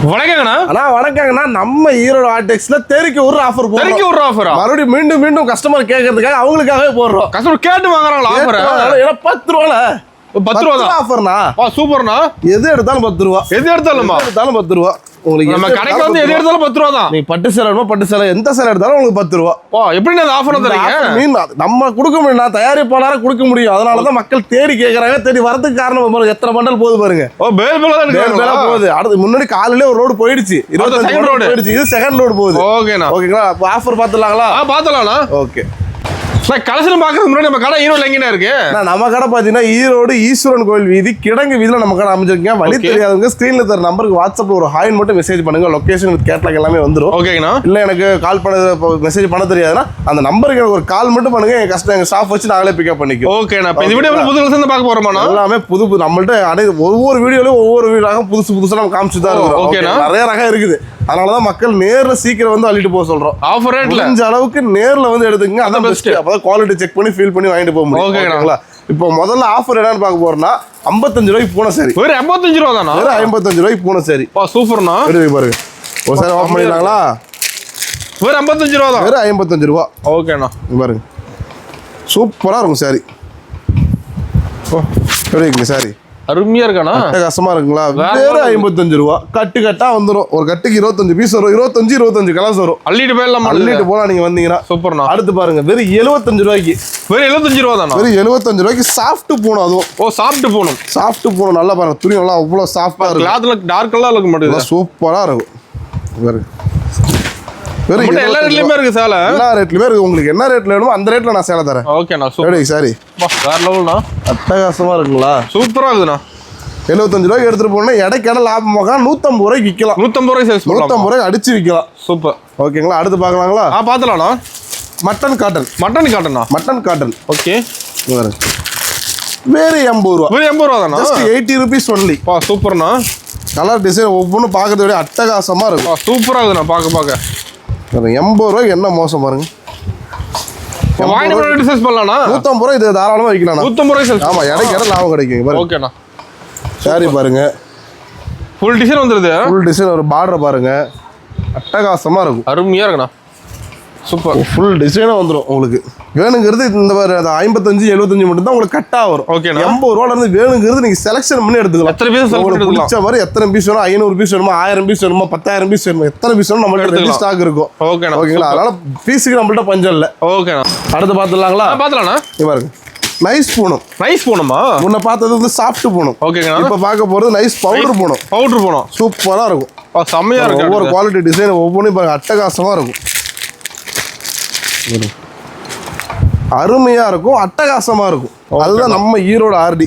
வணக்கங்கண்ணா. அண்ணா வணக்கங்கண்ணா. நம்ம ஈரோடு ஆர்டெக்ஸ்ல தெருக்கு ஒரு ஆஃபர் போடுறோம். தெருக்கு ஒரு ஆஃபரா? மறுபடியும் மீண்டும் கஸ்டமர் கேட்கறதுக்காக அவங்களுக்காகவே போடுறோம். கஸ்டமர் கேட்டு வாங்குறாங்களா ஆஃபர்? ஏன்னா 10 ரூபால 10 ரூபா தான் ஆஃபர்னா. சூப்பர்ண்ணா. எது எடுத்தாலும் 10 ரூபா. எது எடுத்தாலும் 10 ரூபா. உங்களுக்கு நம்ம கடைக்கு வந்து எது எடுத்தாலும் 10 ரூபா தான். நீ பட்டு சேலை வேணுமா பட்டு சேலை எந்த சேலை எடுத்தாலும் உங்களுக்கு 10 ரூபா. எப்படி அந்த ஆஃபர் தரீங்க? மீன் நம்ம கொடுக்க முடியும், நான் தயாரிப்பாளராக கொடுக்க முடியும். அதனாலதான் மக்கள் தேடி கேட்கறாங்க. தேடி வரதுக்கு காரணம் எத்தனை பண்டல் போகுது பாருங்க. போகுது. அடுத்து முன்னாடி காலையில ஒரு ரோடு போயிடுச்சு, 25 ரோடு போயிடுச்சு. இது செகண்ட் ரோடு போகுது. ஓகேங்களா? ஆஃபர் பாத்துலாங்களா? பாத்துலாம்ண்ணா. ஓகே. கலெக்ஷன் பாக்குறதுக்கு முன்னாடி நம்ம கடை ஈரோடு எங்கண்ணா இருக்கு? நம்ம கடை பாத்தீங்கன்னா ஈரோடு ஈஸ்வரன் கோயில் வீதி கிடங்கு வீதியில நம்ம கடை அமைச்சிருக்கீங்க. வழி தெரியாதவங்க ஸ்கிரீன்ல தர நம்பருக்கு வாட்ஸ்அப்ல ஒரு ஹாயின் மட்டும் மெசேஜ் பண்ணுங்க. லொகேஷன் கேட்லாக் எல்லாமே வந்துடும். ஓகேங்கண்ணா. இல்ல எனக்கு கால் பண்ண மெசேஜ் பண்ண தெரியாதுன்னா அந்த நம்பருக்கு எனக்கு ஒரு கால் மட்டும் பண்ணுங்க. எங்க ஸ்டாஃப் வச்சு நாங்களே பிக்கப் பண்ணிக்கோ. ஓகேண்ணா. இந்த வீடியோ புது கலெக்ஷன் பார்க்க போறோமா? எல்லாமே புது நம்மள்ட்ட ஒவ்வொரு வீடியோலயும் ஒவ்வொரு ரகம் புதுசா நம்ம காமிச்சு தான் இருக்கோம். நிறைய ரகம் இருக்குது. அதனாலதான் மக்கள் நேர்ல சீக்கிரம் வந்து அள்ளிட்டு போக சொல்றோம். ஆஃபர் ரேட்ல முடிஞ்ச அளவுக்கு நேர்ல வந்து எடுத்துங்க. அதான் பெஸ்ட். அப்பதான் குவாலிட்டி செக் பண்ணி ஃபீல் பண்ணி வாங்கிட்டு போக முடியும். ஓகேங்களா? இப்போ முதல்ல ஆஃபர் என்னன்னு பார்க்க போறோம்னா 55 ரூபாய்க்கு பூனை சாரி. வெறும் 55 ரூபா தானா? வெறும் 55 ரூபாய்க்கு பூனை சாரி. சூப்பர்ண்ணா. பாருங்க ஒரு சாரி ஆஃப் பண்ணிடலாங்களா? வெறும் 55 ரூபா தான். வெறும் 55 ரூபா. ஓகேண்ணா. பாருங்க சூப்பரா இருக்கும் சாரி. எப்படி இருக்குங்க சாரி? அருமையா இருக்கானா? கஷ்டமா இருக்குங்களா? வேற 55 ரூபா. கட்டா வந்துடும். ஒரு கட்டுக்கு 25 பீஸ் வரும். 25 கலர்ஸ் வரும். அள்ளிட்டு போயிடலாம். அள்ளிட்டு போலாம் நீங்க வந்தீங்கன்னா. சூப்பர்ண்ணா. அடுத்து பாருங்க வெறும் 75 ரூபாய்க்கு. வெறும் 75 ரூபா தானா? வெறும் 75 ரூபாய்க்கு சாஃப்ட் பூணும். அதுவும் சாஃப்ட் பூணும். சாஃப்ட் பூணும். நல்லா பாருங்க துணி நல்லா அவ்வளவு சாஃப்டா இருக்கும். கிளாத்ல டார்க் எல்லாம் இருக்க மாட்டேங்குது. சூப்பரா இருக்கும். பாருங்க வெறும் எல்லா ரேட்லயுமே இருக்கு சேலை. எல்லா ரேட்லயுமே இருக்கு. உங்களுக்கு என்ன ரேட்ல வேணுமோ அந்த ரேட்ல நான் சேலை தரேன். ஓகேண்ணா. Super sorry. வேற லெவல்ண்ணா. அட்டகாசமா இருக்குங்களா? சூப்பரா இருக்குண்ணா. 75 ரூபாய்க்கு எடுத்துட்டு போனா இடைக்கான லாபமாக 150 ரூபாய்க்கு விற்கலாம். 150 ரூபாய் சேல்ஸ் 150 ரூபாய்க்கு அடிச்சு விற்கலாம். சூப்பர். ஓகேங்களா? அடுத்து பார்க்கலாங்களா? பார்த்துலாம்ண்ணா. Mutton cotton. Mutton cotton. Okay. வேறு 80 ரூபா. வெறும் 80 ரூபா தானா? Just 80 rupees only. சூப்பர்ண்ணா. கலர் டிசைன் ஒவ்வொன்றும் பார்க்கறத விட அட்டகாசமா இருக்கும். சூப்பரா இருக்குண்ணா பார்க்க. 80 ரூபாய்க்கு என்ன மோசம் பாருங்க. 150 ரூபாய் இது தாராளமா விற்கலாம். 150 ரூபாய். ஆமா இடைக்கான லாபம் கிடைக்கும். ஓகேண்ணா. சாரி பாருங்க ஃபுல் டிசைன் வந்துருது. ஃபுல் டிசைன் ஒரு பார்டர் பாருங்க அட்டகாசமா இருக்கும். அருமையா இருக்குண்ணா. சூப்பர். ஃபுல் டிசைனா வந்துடும். உங்களுக்கு வேணுங்கிறது இந்த 55 75 மட்டும் தான் உங்களுக்கு கட்டா வரும். ஓகேண்ணா. 80 ரூபால இருந்து வேணுங்கிறது நீங்க செலக்ஷன் பண்ணி எடுத்துக்கலாம். எத்தனை பீஸ் உங்களுக்கு பிடிச்ச மாதிரி எத்தனை பீஸ் வேணும்? 500 பீஸ் வேணுமா? 1000 பீஸ் வேணுமா? 10000 பீஸ் வேணுமா? எத்தனை பீஸ் வேணும் நம்மள்ட்ட ரெடி ஸ்டாக் இருக்கும். ஓகேண்ணா. ஓகேங்களா? அதனால பீஸுக்கு நம்மள்ட்ட பஞ்சம் இல்லை. ஓகேண்ணா. அடுத்து பார்த்துடலாங்களா? பார்த்துலாம்ண்ணா. இங்க பாருங்க நைஸ் பூணும். நைஸ் பூணுமா? முன்ன பார்த்தது வந்து சாஃப்ட் பூணும். ஓகேங்கண்ணா. இப்போ பார்க்க போறது நைஸ் பவுடர் பூணும். சூப்பரா இருக்கும். செம்மையா இருக்கும். ஒவ்வொரு குவாலிட்டி டிசைன் ஒவ்வொன்றும் பாருங்க அட்டகாசமா இருக்கும். அருமையா இருக்கும். அட்டகாசமா இருக்கும். அதுதான் நம்ம ஈரோடு ஆர்டி.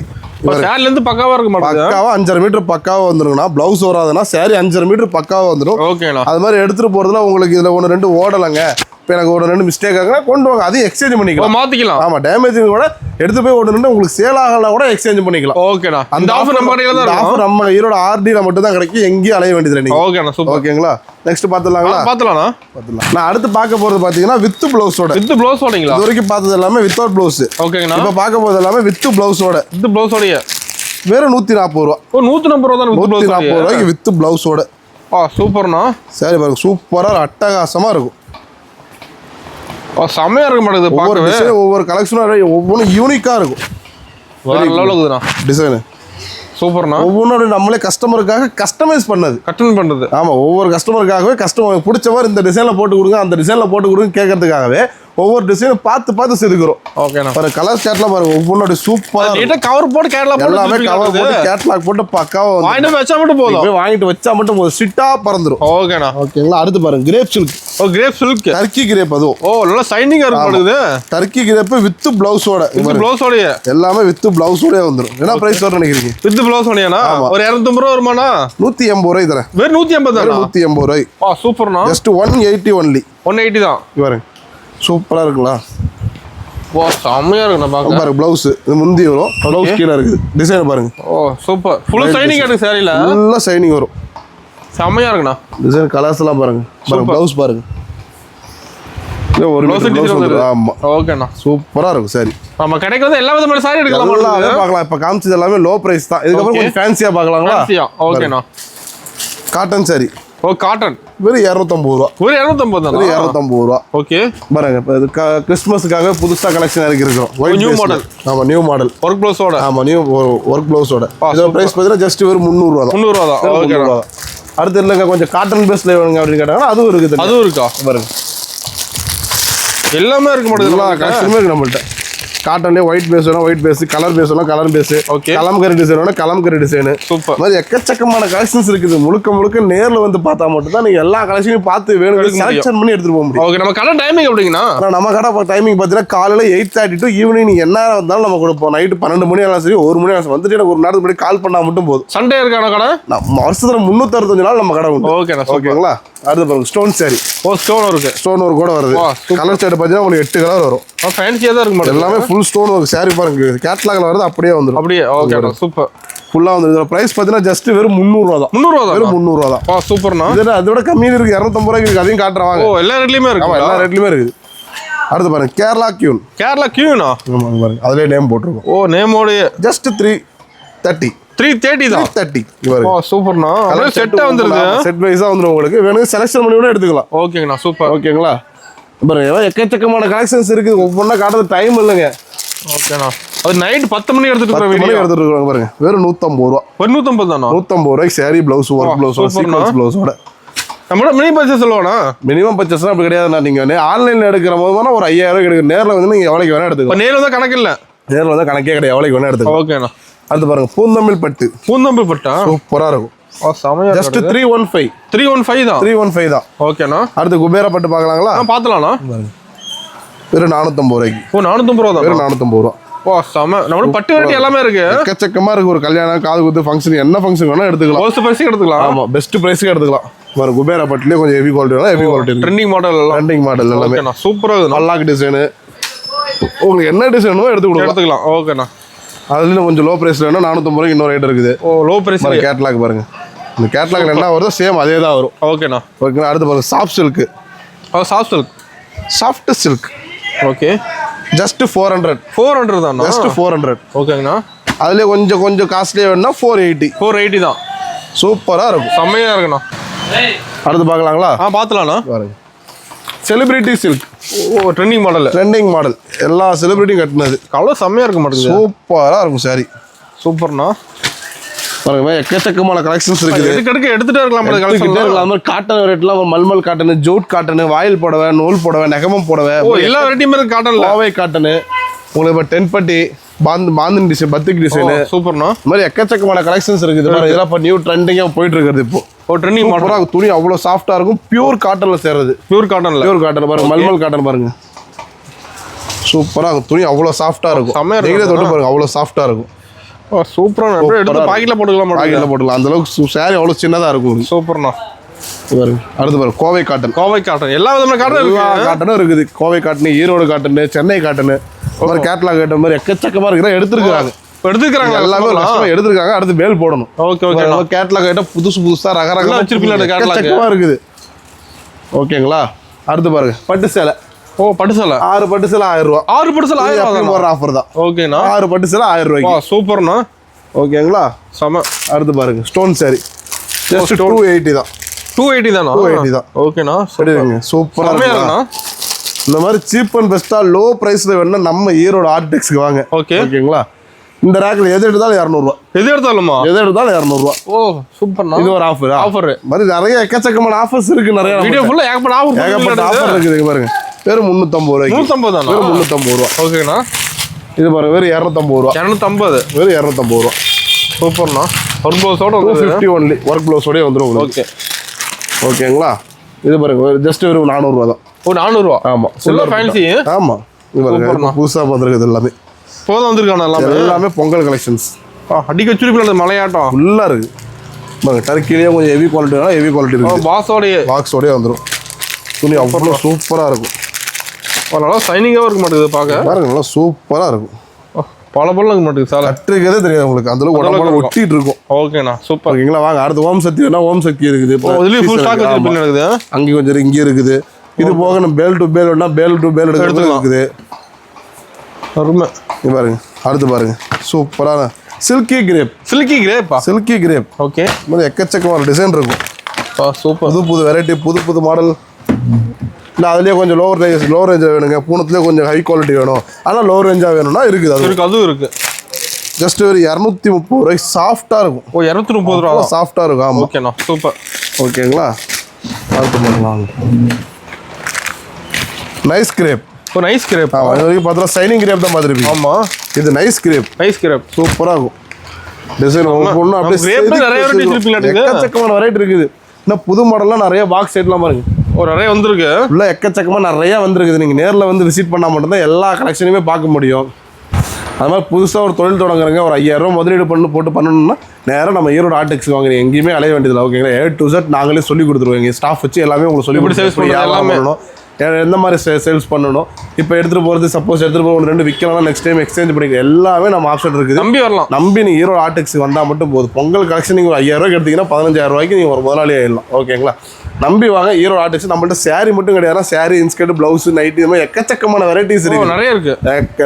சேரில இருந்து பக்காவா இருக்கு. பக்காவா 5.5 மீட்டர் பக்காவா வந்துருங்கண்ணா. பிளவுஸ் வராதுன்னா சாரி 5.5 மீட்டர் பக்காவா வந்துடும். ஓகேண்ணா. அது மாதிரி எடுத்துட்டு போறதுல உங்களுக்கு இதுல 1-2 ஓடலைங்க, இப்போ எனக்கு 1-2 மிஸ்டேக் ஆகுனா கொண்டு வாங்க, அதையும் எக்ஸ்சேஞ்ச் பண்ணிக்கலாம். மாத்திக்கலாம். ஆமா டேமேஜிங் கூட எடுத்து போய் 1-2 உங்களுக்கு சேல் ஆகலாம் கூட எக்ஸ்சேஞ்ச் பண்ணிக்கலாம். ஓகேண்ணா. அந்த ஆஃபர் நம்ம கடையில தான் இருக்கு. ஆஃபர் நம்ம ஈரோடு ஆர்டில மட்டும் தான் கிடைக்கும். எங்கேயும் அலைய வேண்டியது இல்லை. ஓகேண்ணா. சூப்பர். ஓகேங்களா? நெக்ஸ்ட் பாத்துலாங்களா? பாத்துலாம்ண்ணா. நான் அடுத்து பார்க்க போறது பாத்தீங்கன்னா வித் பிளவுஸோட. வித் பிளவுஸோடங்களா? இது வரைக்கும் பார்த்தது எல்லாமே வித்தவுட் பிளவுஸ். ஓகேங்கண்ணா. இப்போ பார்க்க போறது எல்லாமே வித் பிளவுஸோட. வித் பிளவுஸோடயே வெறும் 140 ரூபா. 140 ரூபா தான். 140 ரூபாய்க்கு வித் பிளவுஸோட. சூப்பர்ண்ணா. சரி பாருங்க சூப்பரா அட்டகாசமா இருக்கும். செம்மையா இருக்க மாட்டேங்குது. பார்க்கவே ஒவ்வொரு கலெக்ஷனும் ஒவ்வொன்றும் யூனிக்கா இருக்கும். வேற லெவல்ல இருக்குதுண்ணா டிசைன். சூப்பர்ண்ணா. ஒவ்வொன்றும் நம்மளே கஸ்டமருக்காக கஸ்டமைஸ் பண்ணது. கஸ்டமைஸ் பண்றது. ஆமா ஒவ்வொரு கஸ்டமருக்காகவே கஸ்டமர் பிடிச்ச மாதிரி இந்த டிசைன்ல போட்டு கொடுங்க அந்த டிசைன்ல போட்டு கொடுங்க கேட்கறதுக்காகவே ஒவ்வொரு டிசைனும் பார்த்து செதுக்குறோம். ஓகேண்ணா. ஒரு கலர் கேட்லாக் பாருங்க ஒவ்வொரு சூப்பரா நீட்டா கவர் போட்டு கேட்லாக் போட்டு எல்லாமே கவர் போட்டு கேட்லாக் போட்டு பக்காவா வாங்கிட்டு வச்சா மட்டும் போதும். வாங்கிட்டு வச்சா மட்டும் போதும். ஸ்ட்ரிட்டா பறந்துரும். ஓகேண்ணா. ஓகேங்களா? அடுத்து பாருங்க crepe silk. Crepe silk. Turkey crepe. அதுவும் நல்லா ஷைனிங்கா இருக்கு. டர்க்கி கிரேப் வித் பிளவுஸோட. பிளவுஸோடயே எல்லாமே வித் பிளவுஸோடயே வந்துரும். என்ன பிரைஸ் வரும் நினைக்கிறீங்க? வித் பிளவுஸோடயானா ஒரு 250 ரூபா வருமானா? 180 ரூபாய் தரேன். வெறும் 180 தான். 180 ரூபாய். சூப்பர்ண்ணா. Just 180 only. 180 தான். பாருங்க சூப்பரா இருக்குங்களா? செம்மையா இருக்கு. நான் பாருங்க பிளவுஸ் இது முந்தி வரும். பிளவுஸ் கீழ இருக்குது. டிசைன் பாருங்க. சூப்பர். ஃபுல் ஷைனிங் இருக்கு சாரில. ஃபுல்லா ஷைனிங் வரும். செம்மையா இருக்குண்ணா. டிசைன் கலர்ஸ் எல்லாம் பாருங்க. பிளவுஸ் பாருங்க. ஒரு பிளவுஸ். ஆமா ஓகேண்ணா. சூப்பரா இருக்கும் சாரி. நம்ம கடைக்கு வந்து எல்லா விதமான சாரி எடுக்கலாம். பார்க்கலாம். இப்ப காமிச்சது எல்லாமே லோ பிரைஸ் தான். இதுக்கு அப்புறம் கொஞ்சம் ஃபேன்சியா பார்க்கலாங்களா? ஓகேண்ணா. காட்டன் சாரி. Oh cotton. வெறும் 250 ரூபா. ஒரு 250 தான். 250 ரூபா. ஓகே. பாருங்க இப்போ இது கிறிஸ்மஸ்க்காக புதுசா கலெக்ஷன் இறக்கிருக்கோம். New model. ஆமா நியூ மாடல். ஒர்க் ப்ளவுஸோட. ஆமா நியூ ஒர்க் ப்ளவுஸோட. இதோட பிரைஸ் பார்த்தீங்கன்னா ஜஸ்ட் வெறும் 300 ரூபா தான். 300 ரூபா தான். ஓகே. அடுத்து இல்லைங்க கொஞ்சம் காட்டன் பேஸ்ல வேணுங்க அப்படின்னு கேட்டாங்கன்னா அதுவும் இருக்குது. அதுவும் இருக்கா பாருங்க. எல்லாமே இருக்க மாட்டேங்குது. எல்லா கலெக்ஷனுமே இருக்கு நம்மள்ட்ட. காட்டன்லேயே ஒயிட் பேஸ் வேணும் ஒயிட் பேஸ், கலர் பேஸ் வேணும் colour base, okay, kalamkari design வேணும் கலம்கரி டிசைன். சூப்பர். மாதிரி எக்கச்சக்கமான கலெக்ஷன்ஸ் இருக்குது. முழுக்க நேர்ல வந்து பார்த்தா மட்டும் தான் நீங்க எல்லா கலெக்ஷனையும் பார்த்து வேணும் செலக்ஷன் பண்ணி எடுத்துட்டு போக முடியும். ஓகே. நம்ம கடை டைமிங் எப்படிங்கண்ணா? நம்ம கடை டைமிங் பார்த்தீங்கன்னா காலையில 8:30 to ஈவினிங் நீங்க என்ன வந்தாலும் நம்ம கொடுப்போம். நைட்டு 12 மணி ஆனாலும் சரி 1 மணி ஆனாலும் வந்துட்டு எனக்கு ஒரு நேரத்துக்கு முன்னாடி கால் பண்ணா மட்டும் போதும். சண்டே இருக்கான கடை? நம்ம வருஷத்துல 365 நாள் நம்ம கடை உண்டு. ஓகே. ஓகேங்களா? அடுத்து பாருங்க ஸ்டோன் சாரி. ஓ ஸ்டோன் இருக்கு. ஸ்டோன் ஒர்க் கூட வருது. கலர் சார்ட் பார்த்தீங்கன்னா உங்களுக்கு 8 கலர் வரும். ஃபேன்சியா தான் இருக்கு. எல்லாமே ஃபுல் ஸ்டோன் ஒர்க் சாரி பாருங்க. கேட்டலாக்ல வருது அப்படியே வந்துடும். அப்படியே. Okay super. ஃபுல்லா வந்து இதோட பிரைஸ் பார்த்தீங்கன்னா ஜஸ்ட் வெறும் 300 ரூபா தான். 300 ரூபா தான். வெறும் 300 ரூபா தான். ஆ சூப்பர்ண்ணா. இதோட கம்மியாக இருக்கு. 250 ரூபாய்க்கு இருக்கு. அதையும் காட்டுறாங்க. ஓ எல்லா ரேட்லயுமே இருக்கு. எல்லா ரேட்லயுமே இருக்குது. அடுத்து பாருங்க கேரளா கியூன். கேரளா கியூனா? ஆமாங்க பாருங்க அதுலயே நேம் போட்டுருக்கோம். ஓ நேமோட ஜஸ்ட் 330. 330 தான். 330. ஓ சூப்பர்ண்ணா. அப்படியே செட்டா வந்துருது. செட் வைஸா வந்துரும் உங்களுக்கு. வேணும் செலக்ஷன் பண்ணி கூட எடுத்துக்கலாம். ஓகேங்கண்ணா சூப்பர். ஓகேங்களா? பாருங்க எக்கச்சக்கமான கலெக்ஷன்ஸ் இருக்குது. ஒவ்வொன்றா காட்டுறது டைம் இல்லைங்க. ஓகேண்ணா. அது நைட் 10 மணி எடுத்துட்டு இருக்காங்க பாருங்க. வெறும் 150 ரூபா. 150 தானா? 150 ரூபாய்க்கு sari blouse work blouse sequence பிளவுஸோட. நம்மளோட மினிமம் பர்ச்சேஸ் சொல்லுவானா? மினிமம் பர்ச்சேஸ்னா அப்படி கிடையாதுண்ணா. நீங்க ஆன்லைன்ல எடுக்கிற போது ஒரு 5000 ரூபாய் எடுக்க. நேரில் வந்து நீங்க எவ்வளோக்கு வேணா எடுத்துக்கலாம். நேரில் தான் கணக்கு இல்லை. நேரில் வந்து கணக்கே கிடையாது. எவ்வளோக்கு வேணா எடுத்துக்கலாம். ஓகேண்ணா. அடுத்து பாருங்க பூந்தமிழ் பட்டு. பூந்தமிழ் பட்டா சூப்பரா இருக்கும். சமயம். ஜஸ்ட் 315. 315 தான். 315 தான். ஓகேண்ணா. அடுத்து குபேரா பட்டு பார்க்கலாங்களா? பார்த்துலாம்ண்ணா. வெறும் 450 ரூபாய்க்கு. ஓ 450 ரூபா தான். வெறும் 450 ரூபா. ஓ சம. நம்ம பட்டு வெரைட்டி எல்லாமே இருக்கு. எக்கச்சக்கமா இருக்கு. ஒரு கல்யாணம் காது குத்து ஃபங்க்ஷன் என்ன ஃபங்க்ஷன் வேணா எடுத்துக்கலாம். ஹோல்சேல் பிரைஸ்க்கு எடுத்துக்கலாம். ஆமா பெஸ்ட் பிரைஸ்க்கு எடுத்துக்கலாம். பாருங்க குபேரா பட்டுலயே கொஞ்சம் ஹெவி குவாலிட்டி வேணா ஹெவி குவாலிட்டி இருக்கு. ட்ரெண்டிங் மாடல் எல்லாம். ட்ரெண்டிங் மாடல் எல்லாமே. ஓகேண்ணா சூப்பரா இருக்கு. அல்லாக் டிசைன். உங்களுக்கு என்ன டிசைன் வேணுமோ எடுத்துக்கலாம். ஓகேண்ணா. அதுல கொஞ்சம் லோ பிரைஸ்ல வேணா 450 ரூபாய்க்கு இன்னொரு ரேட் இருக்குது. ஓ லோ பிரைஸ். கேட்லாக் பாருங்க. இந்த கேட்லாக்ல என்ன வருதோ சேம் அதே தான் வரும். ஓகேண்ணா. ஓகேண்ணா. அடுத்து பாருங்க soft silk. Soft silk. Soft silk. Okay. Just 400. 400 தானா? ஜஸ்ட் 400. ஓகேங்கண்ணா. அதுல கொஞ்சம் காஸ்ட்லியா வேணும்னா 480. 480 தான். சூப்பரா இருக்கும். செம்மையா இருக்குண்ணா. அடுத்து பார்க்கலாங்களா? பார்த்துலாம்ண்ணா. பாருங்க செலிபிரிட்டி சில்க். ஓ ட்ரெண்டிங் மாடல். Trending model. எல்லா செலிபிரிட்டியும் கட்டினது. அவ்வளோ செம்மையா இருக்க மாட்டேங்குது. சூப்பரா இருக்கும் சாரி. சூப்பர்ண்ணா. பாருங்க எக்கச்சக்கமான கலெக்ஷன்ஸ் இருக்குது. எடுத்துட்டே இருக்கலாம். அது மாதிரி காட்டன் ரேட்லாம் மல்மல் காட்டன், ஜூட் காட்டன், வாயில் புடவை, நூல் புடவை, நெகமம் புடவை, எல்லா வெரைட்டியுமே இருக்கு. Cotton Kovai cotton. உங்களுக்கு இப்போ டென்பட்டி பாந்தன் டிசைன், பத்திக் டிசைன். சூப்பர்ண்ணா. இந்த மாதிரி எக்கச்சக்கமான கலெக்ஷன்ஸ் இருக்குது. இதெல்லாம் இப்போ நியூ ட்ரெண்டிங்காக போயிட்டு இருக்குது. இப்போ ட்ரெண்டிங் மாடல். துணி அவ்வளோ சாஃப்டா இருக்கும். பியூர் காட்டன்ல சேர்றது. பியூர் காட்டன் பாருங்க. மல்மல் காட்டன் பாருங்க. சூப்பரா இருக்கும். துணி அவ்வளோ சாஃப்டா இருக்கும். நீங்களே தொட்டு பாருங்க. அவ்வளோ சாஃப்டா இருக்கும். சூப்பரான எடுத்து பாக்கெட்ல போட்டுக்கலாம். பாக்கெட்ல போட்டுக்கலாம். அந்த அளவுக்கு சாரி அவ்வளோ சின்னதா இருக்கும். சூப்பர்ண்ணா. பாருங்க. அடுத்து பாருங்க கோவை காட்டன். கோவை காட்டன். எல்லா விதமான காட்டன் இருக்கு. காட்டனும் இருக்குது. Kovai cotton, Erode cotton, Chennai cotton. ஒரு கேட்லாக் காட்டன் மாதிரி எக்கச்சக்கமா இருக்குதா எடுத்துருக்காங்க. எல்லாமே எடுத்துருக்காங்க. அடுத்து மேல் போடணும். ஓகே. கேட்லாக் ஐட்டம் புதுசா ரகரகமா எக்கச்சக்கமா இருக்குது. ஓகேங்களா? அடுத்து பாருங்க பட்டு சேலை. ஓ பட்டு சேலை. 6 பட்டு சேலை 1000 ரூபா. 6 பட்டு சேலை 1000 ரூபா ஒரு ஆஃபர் தான். ஓகேண்ணா. 6 பட்டு சேலை 1000 ரூபாய்க்கு. சூப்பர்ண்ணா. ஓகேங்களா? செம. அடுத்து பாருங்க ஸ்டோன் சாரி. ஜஸ்ட் 280 தான். 280 தானா? 280 தான். ஓகேண்ணா. சரிங்க. சூப்பரா இருக்குண்ணா. இந்த மாதிரி சீப் அண்ட் பெஸ்டா லோ பிரைஸ்ல வேணும்னா நம்ம ஈரோடு ஆர்டெக்ஸ்க்கு வாங்க. ஓகேங்களா? இந்த ரேக்ல எது எடுத்தாலும் 200 ரூபா. எது எடுத்தாலும் 200 ரூபா. ஓ சூப்பர்ண்ணா. இது ஒரு ஆஃபர். மாதிரி நிறைய எக்கச்சக்கமான ஆஃபர்ஸ் இருக்கு. நிறைய வீடியோ ஃபுல்லா ஏகப்பட்ட ஆஃபர் இருக்குது. பாருங்க வெறும் 350 ரூபாய்க்கு. 350 தானா? வெறும் 350 ரூபா. ஓகேண்ணா. இது பாருங்க வெறும் 250 ரூபா. 250. வெறும் 250 ரூபா. சூப்பர்ண்ணா. ஒர்க் ப்ளவுஸோட 250 ஒன்லி. ஒர்க் ப்ளவுஸோடயே வந்துரும். ஓகே. ஓகேங்களா? இது பாருங்க ஜஸ்ட் வெறும் 400 ரூபா தான். ஓ 400 ரூபா. ஆமா. Silver fancy. ஆமா. இது பாருங்க புதுசா வந்திருக்கு எல்லாமே. போத வந்திருக்கானே எல்லாமே பொங்கல் கலெக்ஷன்ஸ். அடிக்க வச்சிருப்பீங்க மலையாட்டம் ஃபுல்லா இருக்கு. பாருங்க டர்க்கிலேயே கொஞ்சம் ஹெவி குவாலிட்டினா ஹெவி குவாலிட்டி இருக்கு. பாக்ஸோடயே வந்துரும். துணி அவ்வளோ சூப்பரா இருக்கும். நல்லா சைனிங்காகவும் இருக்க மாட்டேங்குது பார்க்க. பாருங்க நல்லா சூப்பரா இருக்கும். பல இருக்க மாட்டேங்குது சார். கட்டுறதே தெரியாது உங்களுக்கு. அந்த அளவுக்கு உடம்புல ஒட்டிட்டு இருக்கும். ஓகேண்ணா சூப்பர். ஓகேங்களா? வாங்க அடுத்து ஓம் சக்தி வேணா ஓம் சக்தி இருக்குது. அங்கே கொஞ்சம் இங்கே இருக்குது. இது போக நம்ம பேல் டு பேல் வேணா பேல் டு பேல் இருக்குது. அருமை. பாருங்க. அடுத்து பாருங்க சூப்பரான silky crepe. Silky crepe. Okay. எக்கச்சக்கமான டிசைன் இருக்கும். சூப்பர். புது வெரைட்டி, புது மாடல். இல்லை அதுலேயே கொஞ்சம் லோவர் ரேஞ்சாக வேணுங்க, பூனத்துலேயே கொஞ்சம் ஹை குவாலிட்டி வேணும், ஆனால் லோவர் ரேஞ்சாக வேணும்னா இருக்குது. அதுவும் இருக்குது. ஜஸ்ட் ஒரு 230 ரூபாய்க்கு சாஃப்டாக இருக்கும். 230 ரூபா சாஃப்டாக இருக்கும். ஆமாம். ஓகேண்ணா, சூப்பர். ஓகேங்களா, அடுத்து பண்ணலாம். Nice crepe. Nice crepe. இது வரைக்கும் பார்த்தா சைனிங் கிரேப் தான் பார்த்துருப்பீங்க. ஆமாம், இது நைஸ் கிரேப். சூப்பராக இருக்கும் டிசைன். ஒன்று அப்படியே எக்கச்சக்கமான வெரைட்டி இருக்குது. இன்னும் புது மாடல்லாம் நிறைய பாக்ஸ் செட்லாம் பாருங்க, நிறைய வந்திருக்கு. உள்ள எக்கச்சக்கமாக நிறைய வந்திருக்குது. நீங்கள் நேரில் வந்து விசிட் பண்ணால் மட்டும்தான் எல்லா கலெக்ஷனையுமே பார்க்க முடியும். அது மாதிரி புதுசாக ஒரு தொழில் தொடங்குறங்க, ஒரு 5000 ரூபா முதலீடு போட்டு பண்ணணும்னா நேராக நம்ம ஈரோடு ஆர்டெக்ஸ் வாங்குறீங்க, எங்கேயுமே அலைய வேண்டியதில்லை. ஓகேங்களா, A to Z நாங்களே சொல்லி கொடுத்துருவோம். எங்கள் ஸ்டாஃப் வச்சு எல்லாமே உங்களுக்கு சொல்லி கொடுத்து எந்த மாதிரி சேல்ஸ் பண்ணணும். இப்போ எடுத்துகிட்டு போகிறது, சப்போஸ் எடுத்துகிட்டு போய் 1-2 விற்கலாம், நெக்ஸ்ட் டைம் எக்ஸ்சேஞ்ச் பண்ணிக்கலாம், எல்லாமே நம்ம ஆப்ஷன் இருக்குது. நம்பி வரலாம். நம்பி நீங்கள் ஈரோடு ஆர்டெக்ஸ் வந்தால் மட்டும் போதும். பொங்கல் கலெக்ஷன் நீங்கள் 5000 ரூபாய்க்கு எடுத்தீங்கன்னா 15000 ரூபாய்க்கு நீங்கள் ஒரு முதலாளி ஆயிடலாம். ஓகேங்களா, நம்பி வாங்க ஈரோடு ஆர்டெக்ஸ். நம்மள்ட்ட சாரி மட்டும் கிடையாது, சாரி, இன்ஸ்கர்ட், பிளவுஸ், நைட்டி, இது மாதிரி எக்கச்சக்கமான வெரைட்டிஸ் இருக்கு. நிறைய இருக்கு.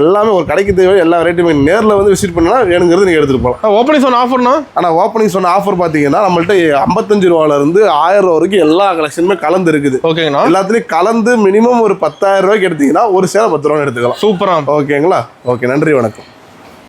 எல்லாமே ஒரு கடைக்கு தேவை எல்லா வெரைட்டியுமே நேரில் வந்து விசிட் பண்ணா வேணுங்கிறது நீங்கள் எடுத்துகிட்டு போகலாம். ஓப்பனிங் சொன்ன ஆஃபர்னா, ஆனால் ஓப்பனிங் சொன்ன ஆஃபர் பார்த்தீங்கன்னா நம்மள்ட்ட 55 ரூபாயிலிருந்து 1000 ரூபா வரைக்கும் எல்லா கலெக்ஷனுமே கலந்து இருக்குது. ஓகேங்களா, எல்லாத்துலேயும் கலந்து மினிமம் ஒரு 10,000 ரூபாய்க்கு எடுத்தீங்கன்னா ஒரு சேலை 10 ரூபா எடுத்துக்கலாம். சூப்பரா. ஓகேங்களா, ஓகே, நன்றி, வணக்கம்.